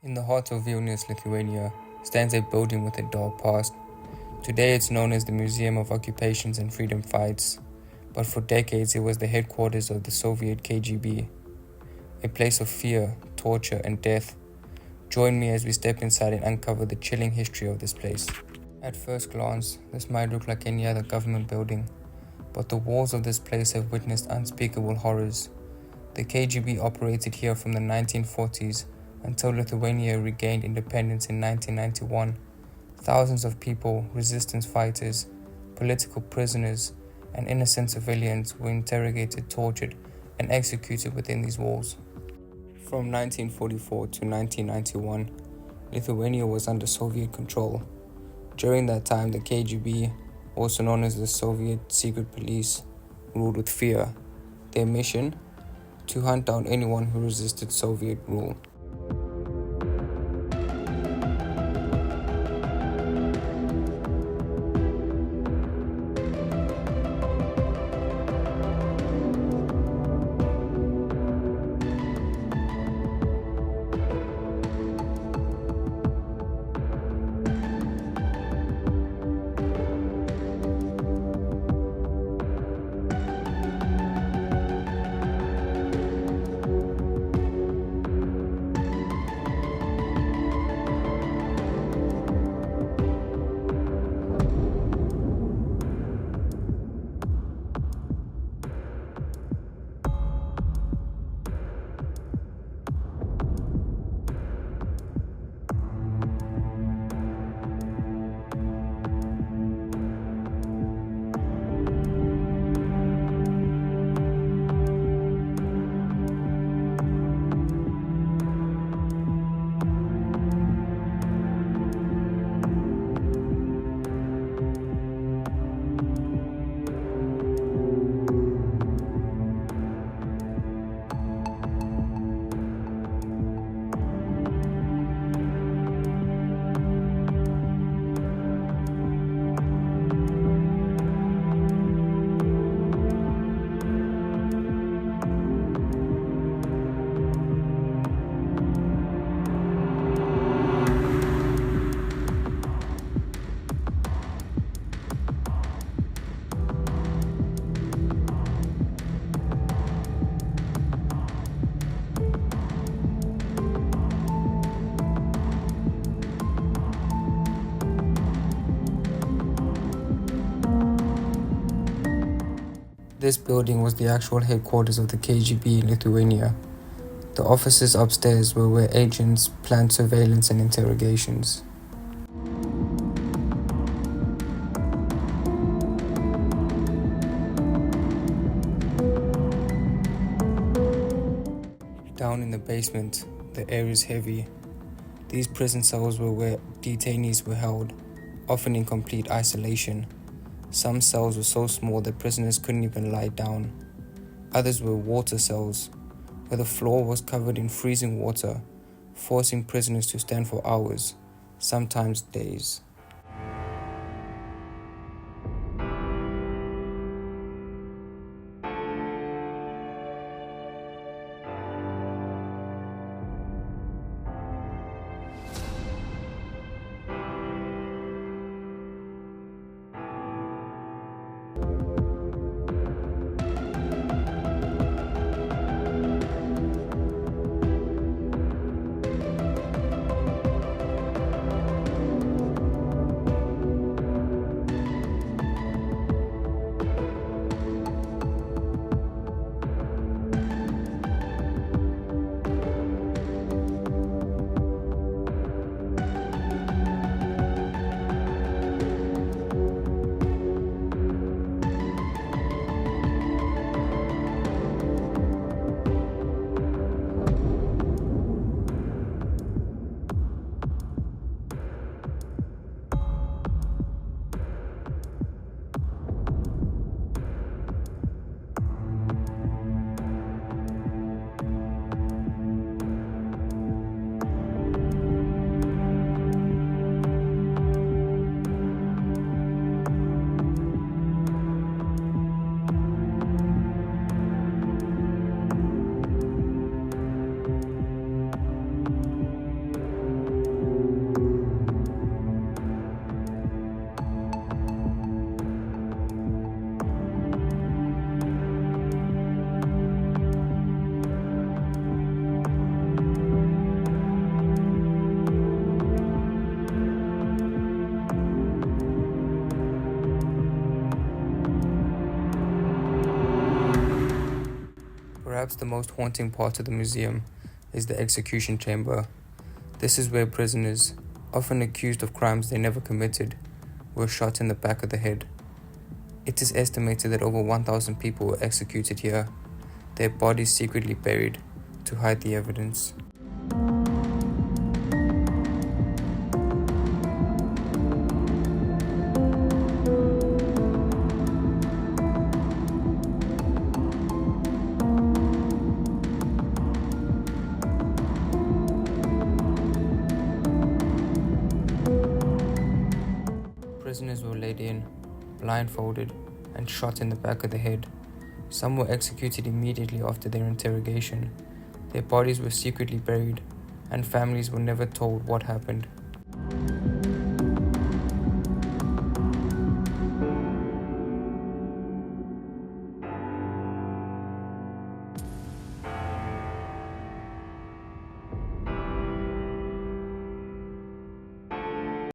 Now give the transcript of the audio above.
In the heart of Vilnius, Lithuania, stands a building with a dark past. Today it's known as the Museum of Occupations and Freedom Fights, but for decades it was the headquarters of the Soviet KGB, a place of fear, torture, and death. Join me as we step inside and uncover the chilling history of this place. At first glance, this might look like any other government building, but the walls of this place have witnessed unspeakable horrors. The KGB operated here from the 1940s until Lithuania regained independence in 1991. Thousands of people, resistance fighters, political prisoners, and innocent civilians were interrogated, tortured, and executed within these walls. From 1944 to 1991, Lithuania was under Soviet control. During that time, the KGB, also known as the Soviet Secret Police, ruled with fear. Their mission? To hunt down anyone who resisted Soviet rule. This building was the actual headquarters of the KGB in Lithuania. The offices upstairs were where agents planned surveillance and interrogations. Down in the basement, the air is heavy. These prison cells were where detainees were held, often in complete isolation. Some cells were so small that prisoners couldn't even lie down. Others were water cells, where the floor was covered in freezing water, forcing prisoners to stand for hours, sometimes days. Perhaps the most haunting part of the museum is the execution chamber. This is where prisoners, often accused of crimes they never committed, were shot in the back of the head. It is estimated that over 1,000 people were executed here, their bodies secretly buried to hide the evidence. Prisoners were laid in, blindfolded, and shot in the back of the head. Some were executed immediately after their interrogation. Their bodies were secretly buried, and families were never told what happened.